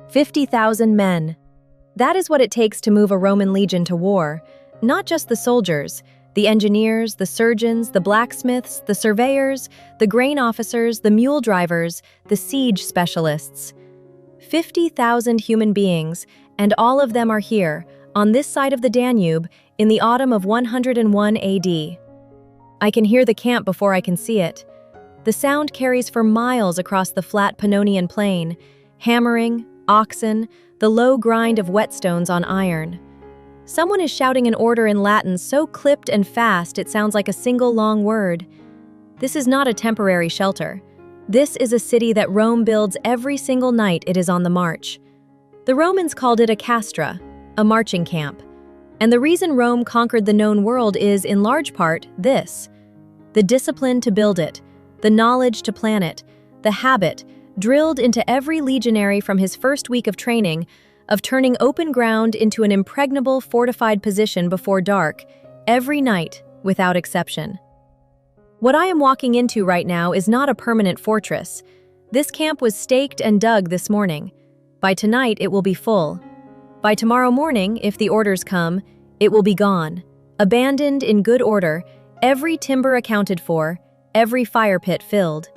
50,000 men. That is what it takes to move a Roman legion to war, not just the soldiers, the engineers, the surgeons, the blacksmiths, the surveyors, the grain officers, the mule drivers, the siege specialists. 50,000 human beings, and all of them are here, on this side of the Danube, in the autumn of 101 AD. I can hear the camp before I can see it. The sound carries for miles across the flat Pannonian plain, hammering, oxen, the low grind of whetstones on iron. Someone is shouting an order in Latin so clipped and fast it sounds like a single long word. This is not a temporary shelter. This is a city that Rome builds every single night it is on the march. The Romans called it a castra, a marching camp. And the reason Rome conquered the known world is, in large part, this: the discipline to build it, the knowledge to plan it, the habit, drilled into every legionary from his first week of training, of turning open ground into an impregnable fortified position before dark, every night, without exception. What I am walking into right now is not a permanent fortress. This camp was staked and dug this morning. By tonight, it will be full. By tomorrow morning, if the orders come, it will be gone, abandoned in good order, every timber accounted for, every fire pit filled.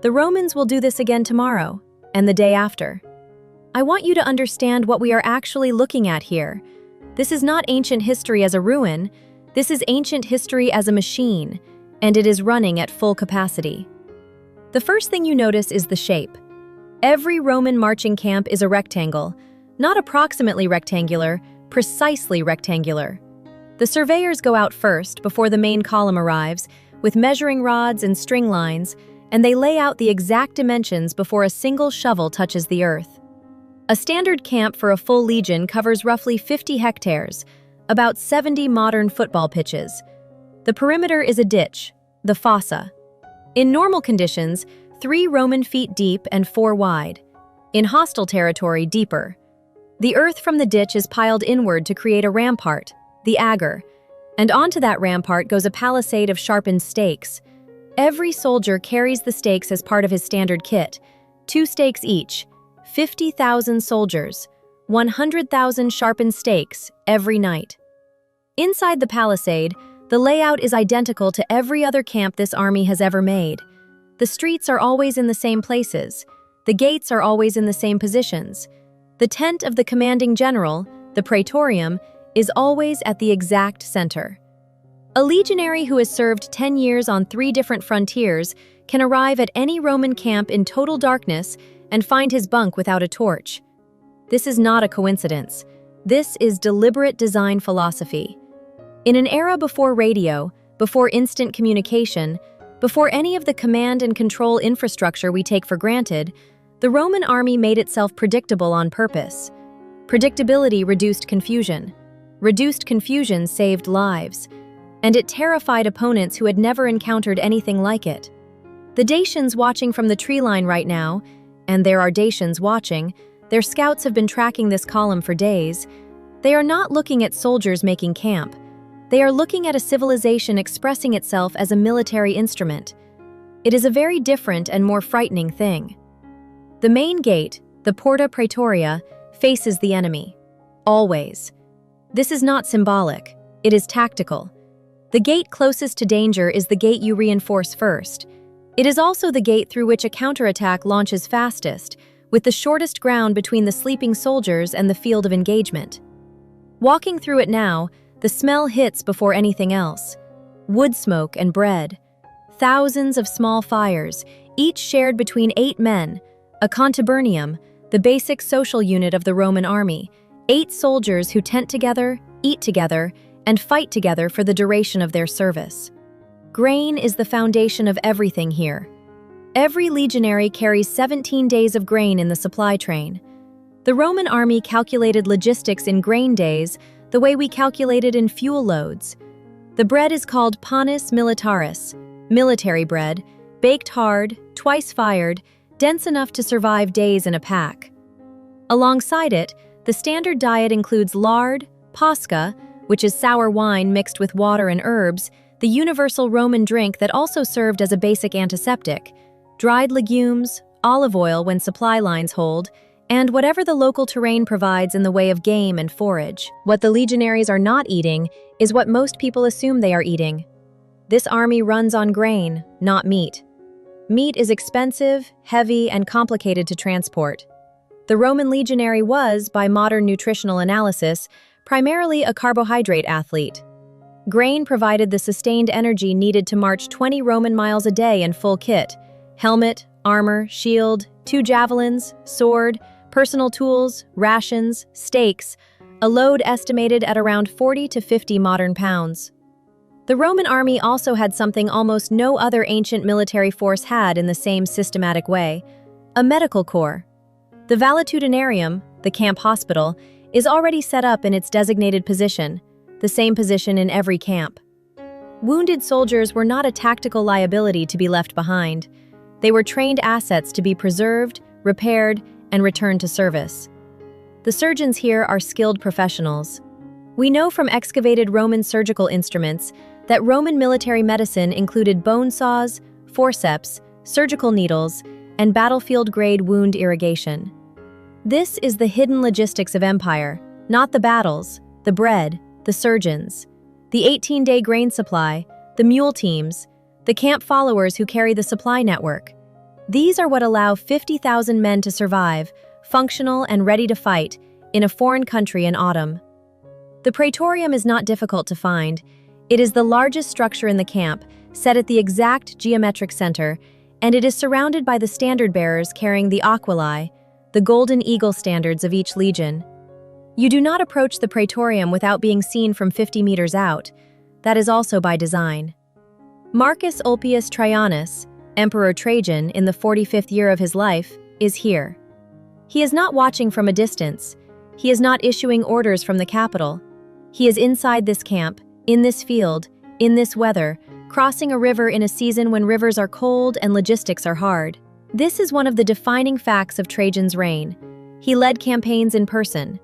The Romans will do this again tomorrow, and the day after. I want you to understand what we are actually looking at here. This is not ancient history as a ruin, this is ancient history as a machine, and it is running at full capacity. The first thing you notice is the shape. Every Roman marching camp is a rectangle, not approximately rectangular, precisely rectangular. The surveyors go out first before the main column arrives, with measuring rods and string lines, and they lay out the exact dimensions before a single shovel touches the earth. A standard camp for a full legion covers roughly 50 hectares, about 70 modern football pitches. The perimeter is a ditch, the fossa. In normal conditions, 3 Roman feet deep and 4 wide. In hostile territory, deeper. The earth from the ditch is piled inward to create a rampart, the agger, and onto that rampart goes a palisade of sharpened stakes. Every soldier carries the stakes as part of his standard kit, 2 stakes each, 50,000 soldiers, 100,000 sharpened stakes every night. Inside the palisade, the layout is identical to every other camp this army has ever made. The streets are always in the same places. The gates are always in the same positions. The tent of the commanding general, the praetorium, is always at the exact center. A legionary who has served 10 years on 3 different frontiers can arrive at any Roman camp in total darkness and find his bunk without a torch. This is not a coincidence. This is deliberate design philosophy. In an era before radio, before instant communication, before any of the command and control infrastructure we take for granted, the Roman army made itself predictable on purpose. Predictability reduced confusion. Reduced confusion saved lives. And it terrified opponents who had never encountered anything like it. The Dacians watching from the tree line right now, and there are Dacians watching, their scouts have been tracking this column for days. They are not looking at soldiers making camp. They are looking at a civilization expressing itself as a military instrument. It is a very different and more frightening thing. The main gate, the Porta Praetoria, faces the enemy. Always. This is not symbolic. It is tactical. The gate closest to danger is the gate you reinforce first. It is also the gate through which a counterattack launches fastest, with the shortest ground between the sleeping soldiers and the field of engagement. Walking through it now, the smell hits before anything else. Wood smoke and bread. Thousands of small fires, each shared between 8 men, a contubernium, the basic social unit of the Roman army, 8 soldiers who tent together, eat together, and fight together for the duration of their service. Grain is the foundation of everything here. Every legionary carries 17 days of grain in the supply train. The Roman army calculated logistics in grain days the way we calculated in fuel loads. The bread is called panis militaris, military bread, baked hard, twice fired, dense enough to survive days in a pack. Alongside it, the standard diet includes lard, pasca, which is sour wine mixed with water and herbs, the universal Roman drink that also served as a basic antiseptic, dried legumes, olive oil when supply lines hold, and whatever the local terrain provides in the way of game and forage. What the legionaries are not eating is what most people assume they are eating. This army runs on grain, not meat. Meat is expensive, heavy, and complicated to transport. The Roman legionary was, by modern nutritional analysis, primarily a carbohydrate athlete. Grain provided the sustained energy needed to march 20 Roman miles a day in full kit: helmet, armor, shield, 2 javelins, sword, personal tools, rations, stakes, a load estimated at around 40 to 50 modern pounds. The Roman army also had something almost no other ancient military force had in the same systematic way: a medical corps. The valetudinarium, the camp hospital, is already set up in its designated position, the same position in every camp. Wounded soldiers were not a tactical liability to be left behind. They were trained assets to be preserved, repaired, and returned to service. The surgeons here are skilled professionals. We know from excavated Roman surgical instruments that Roman military medicine included bone saws, forceps, surgical needles, and battlefield-grade wound irrigation. This is the hidden logistics of empire, not the battles, the bread, the surgeons, the 18-day grain supply, the mule teams, the camp followers who carry the supply network. These are what allow 50,000 men to survive, functional and ready to fight, in a foreign country in autumn. The praetorium is not difficult to find. It is the largest structure in the camp, set at the exact geometric center, and it is surrounded by the standard-bearers carrying the aquili, the golden eagle standards of each legion. You do not approach the praetorium without being seen from 50 meters out. That is also by design. Marcus Ulpius Traianus, Emperor Trajan in the 45th year of his life, is here. He is not watching from a distance. He is not issuing orders from the capital. He is inside this camp, in this field, in this weather, crossing a river in a season when rivers are cold and logistics are hard. This is one of the defining facts of Trajan's reign. He led campaigns in person.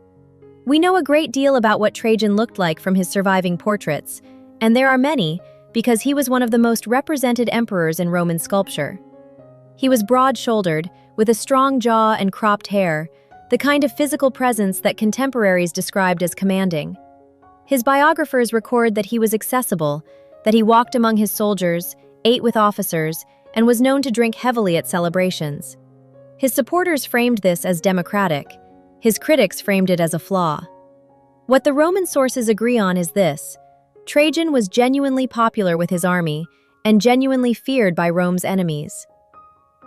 We know a great deal about what Trajan looked like from his surviving portraits, and there are many because he was one of the most represented emperors in Roman sculpture. He was broad-shouldered, with a strong jaw and cropped hair, the kind of physical presence that contemporaries described as commanding. His biographers record that he was accessible, that he walked among his soldiers, ate with officers, and was known to drink heavily at celebrations. His supporters framed this as democratic. His critics framed it as a flaw. What the Roman sources agree on is this: Trajan was genuinely popular with his army and genuinely feared by Rome's enemies.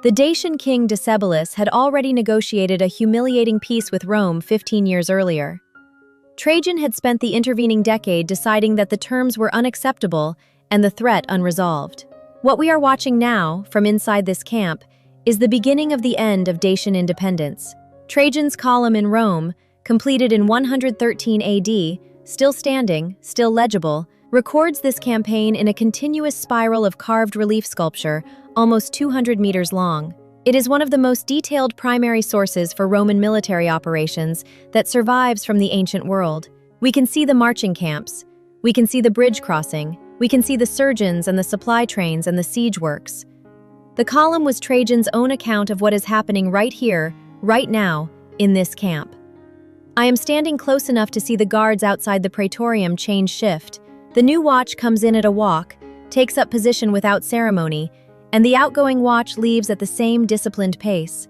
The Dacian king Decebalus had already negotiated a humiliating peace with Rome 15 years earlier. Trajan had spent the intervening decade deciding that the terms were unacceptable and the threat unresolved. What we are watching now, from inside this camp, is the beginning of the end of Dacian independence. Trajan's column in Rome, completed in 113 AD, still standing, still legible, records this campaign in a continuous spiral of carved relief sculpture, almost 200 meters long. It is one of the most detailed primary sources for Roman military operations that survives from the ancient world. We can see the marching camps. We can see the bridge crossing. We can see the surgeons and the supply trains and the siege works. The column was Trajan's own account of what is happening right here, right now, in this camp. I am standing close enough to see the guards outside the praetorium change shift. The new watch comes in at a walk, takes up position without ceremony, and the outgoing watch leaves at the same disciplined pace.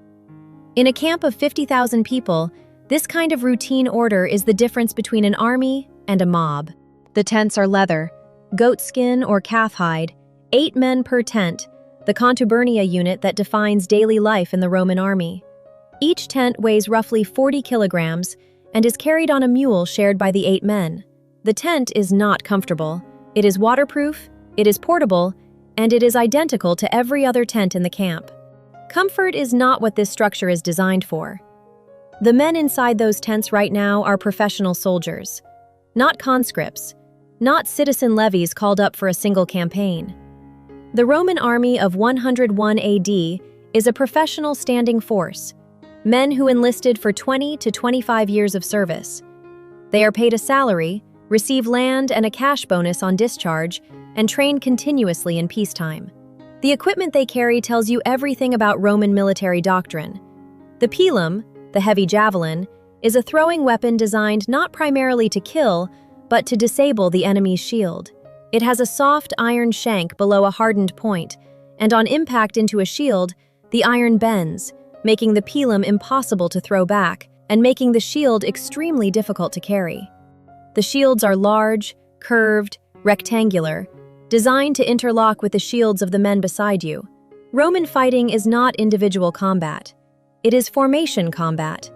In a camp of 50,000 people, this kind of routine order is the difference between an army and a mob. The tents are leather, goatskin or calf hide, 8 men per tent, the contubernia unit that defines daily life in the Roman army. Each tent weighs roughly 40 kilograms and is carried on a mule shared by the 8 men. The tent is not comfortable. It is waterproof, it is portable, and it is identical to every other tent in the camp. Comfort is not what this structure is designed for. The men inside those tents right now are professional soldiers, not conscripts, not citizen levies called up for a single campaign. The Roman army of 101 AD is a professional standing force, men who enlisted for 20 to 25 years of service. They are paid a salary, receive land and a cash bonus on discharge, and train continuously in peacetime. The equipment they carry tells you everything about Roman military doctrine. The pilum, the heavy javelin, is a throwing weapon designed not primarily to kill, but to disable the enemy's shield. It has a soft iron shank below a hardened point, and on impact into a shield, the iron bends, making the pilum impossible to throw back and making the shield extremely difficult to carry. The shields are large, curved, rectangular, designed to interlock with the shields of the men beside you. Roman fighting is not individual combat. It is formation combat.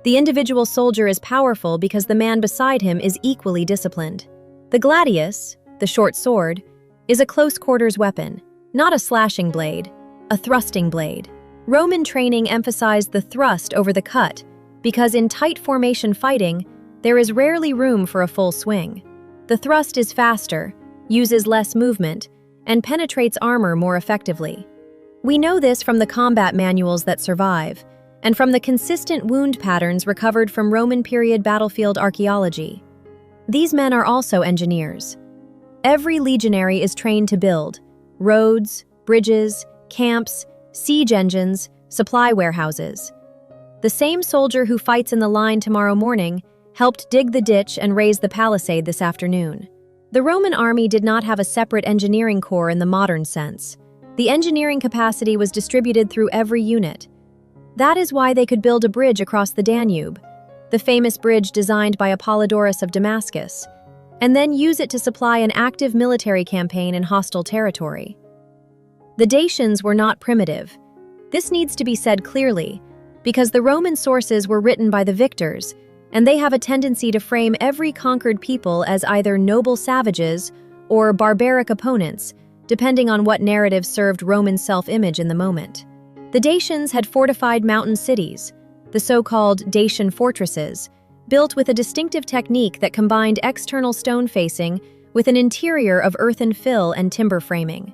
The individual soldier is powerful because the man beside him is equally disciplined. The gladius, the short sword, is a close-quarters weapon, not a slashing blade, a thrusting blade. Roman training emphasized the thrust over the cut because in tight formation fighting, there is rarely room for a full swing. The thrust is faster, uses less movement, and penetrates armor more effectively. We know this from the combat manuals that survive, and from the consistent wound patterns recovered from Roman period battlefield archaeology. These men are also engineers. Every legionary is trained to build roads, bridges, camps, siege engines, supply warehouses. The same soldier who fights in the line tomorrow morning helped dig the ditch and raise the palisade this afternoon. The Roman army did not have a separate engineering corps in the modern sense. The engineering capacity was distributed through every unit. That is why they could build a bridge across the Danube, the famous bridge designed by Apollodorus of Damascus, and then use it to supply an active military campaign in hostile territory. The Dacians were not primitive. This needs to be said clearly, because the Roman sources were written by the victors, and they have a tendency to frame every conquered people as either noble savages or barbaric opponents, depending on what narrative served Roman self-image in the moment. The Dacians had fortified mountain cities, the so-called Dacian fortresses, built with a distinctive technique that combined external stone facing with an interior of earthen fill and timber framing.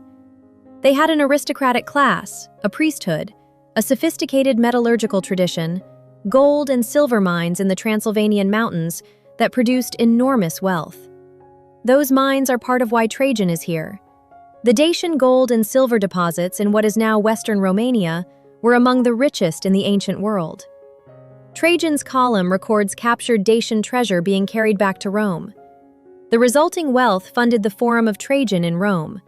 They had an aristocratic class, a priesthood, a sophisticated metallurgical tradition, gold and silver mines in the Transylvanian mountains that produced enormous wealth. Those mines are part of why Trajan is here. The Dacian gold and silver deposits in what is now Western Romania were among the richest in the ancient world. Trajan's column records captured Dacian treasure being carried back to Rome. The resulting wealth funded the Forum of Trajan in Rome,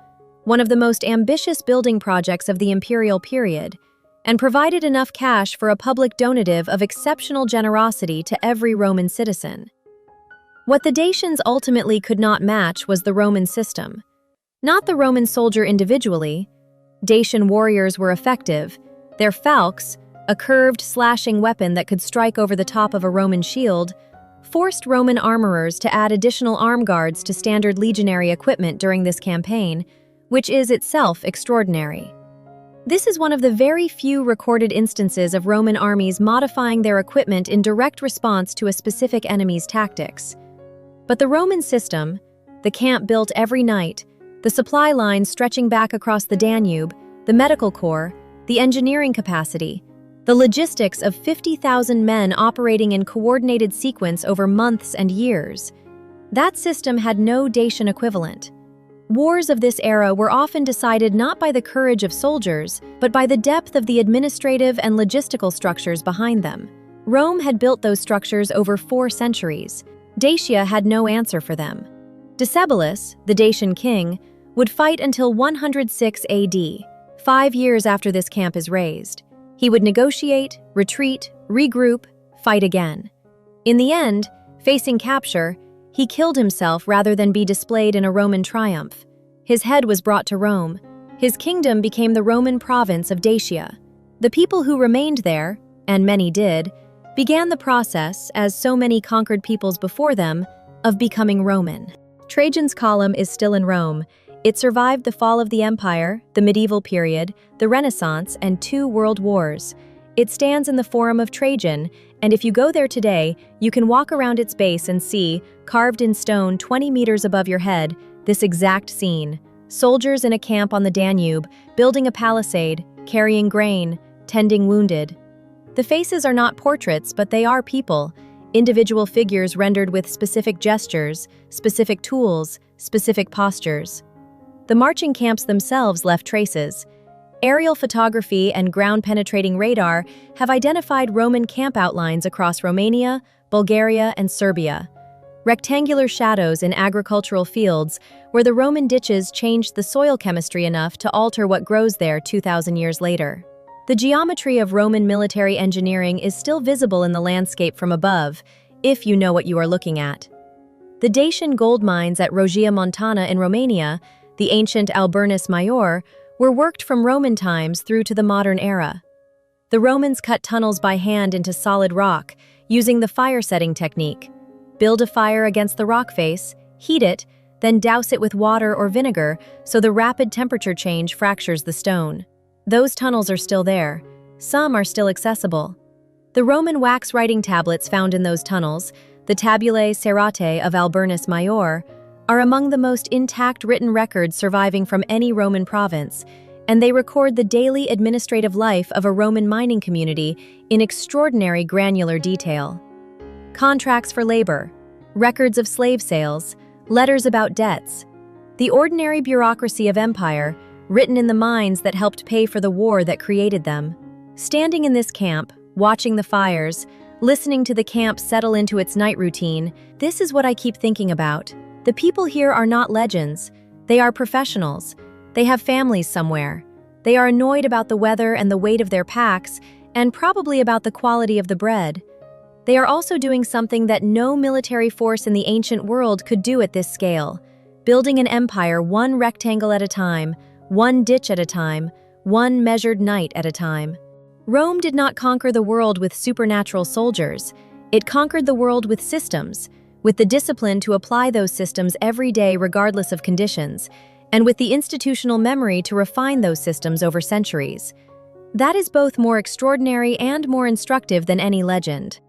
one of the most ambitious building projects of the imperial period, and provided enough cash for a public donative of exceptional generosity to every Roman citizen. What the Dacians ultimately could not match was the Roman system. Not the Roman soldier individually. Dacian warriors were effective. Their falx, a curved, slashing weapon that could strike over the top of a Roman shield, forced Roman armorers to add additional arm guards to standard legionary equipment during this campaign, which is itself extraordinary. This is one of the very few recorded instances of Roman armies modifying their equipment in direct response to a specific enemy's tactics. But the Roman system, the camp built every night, the supply lines stretching back across the Danube, the medical corps, the engineering capacity, the logistics of 50,000 men operating in coordinated sequence over months and years. That system had no Dacian equivalent. Wars of this era were often decided not by the courage of soldiers, but by the depth of the administrative and logistical structures behind them. Rome had built those structures over 4 centuries. Dacia had no answer for them. Decebalus, the Dacian king, would fight until 106 AD, 5 years after this camp is raised. He would negotiate, retreat, regroup, fight again. In the end, facing capture, he killed himself rather than be displayed in a Roman triumph. His head was brought to Rome. His kingdom became the Roman province of Dacia. The people who remained there, and many did, began the process, as so many conquered peoples before them, of becoming Roman. Trajan's column is still in Rome. It survived the fall of the empire, the medieval period, the Renaissance, and 2 world wars. It stands in the Forum of Trajan, and if you go there today, you can walk around its base and see, carved in stone 20 meters above your head, this exact scene. Soldiers in a camp on the Danube, building a palisade, carrying grain, tending wounded. The faces are not portraits, but they are people, individual figures rendered with specific gestures, specific tools, specific postures. The marching camps themselves left traces. Aerial photography and ground-penetrating radar have identified Roman camp outlines across Romania, Bulgaria, and Serbia. Rectangular shadows in agricultural fields where the Roman ditches changed the soil chemistry enough to alter what grows there 2,000 years later. The geometry of Roman military engineering is still visible in the landscape from above, if you know what you are looking at. The Dacian gold mines at Rogia Montana in Romania, the ancient Alburnus Major, were worked from Roman times through to the modern era. The Romans cut tunnels by hand into solid rock, using the fire-setting technique. Build a fire against the rock face, heat it, then douse it with water or vinegar so the rapid temperature change fractures the stone. Those tunnels are still there. Some are still accessible. The Roman wax writing tablets found in those tunnels, the Tabulae Serratae of Alburnus Major, are among the most intact written records surviving from any Roman province, and they record the daily administrative life of a Roman mining community in extraordinary granular detail. Contracts for labor, records of slave sales, letters about debts. The ordinary bureaucracy of empire, written in the mines that helped pay for the war that created them. Standing in this camp, watching the fires, listening to the camp settle into its night routine, this is what I keep thinking about. The people here are not legends. They are professionals. They have families somewhere. They are annoyed about the weather and the weight of their packs, and probably about the quality of the bread. They are also doing something that no military force in the ancient world could do at this scale, building an empire one rectangle at a time, one ditch at a time, one measured night at a time. Rome did not conquer the world with supernatural soldiers. It conquered the world with systems, with the discipline to apply those systems every day regardless of conditions, and with the institutional memory to refine those systems over centuries. That is both more extraordinary and more instructive than any legend.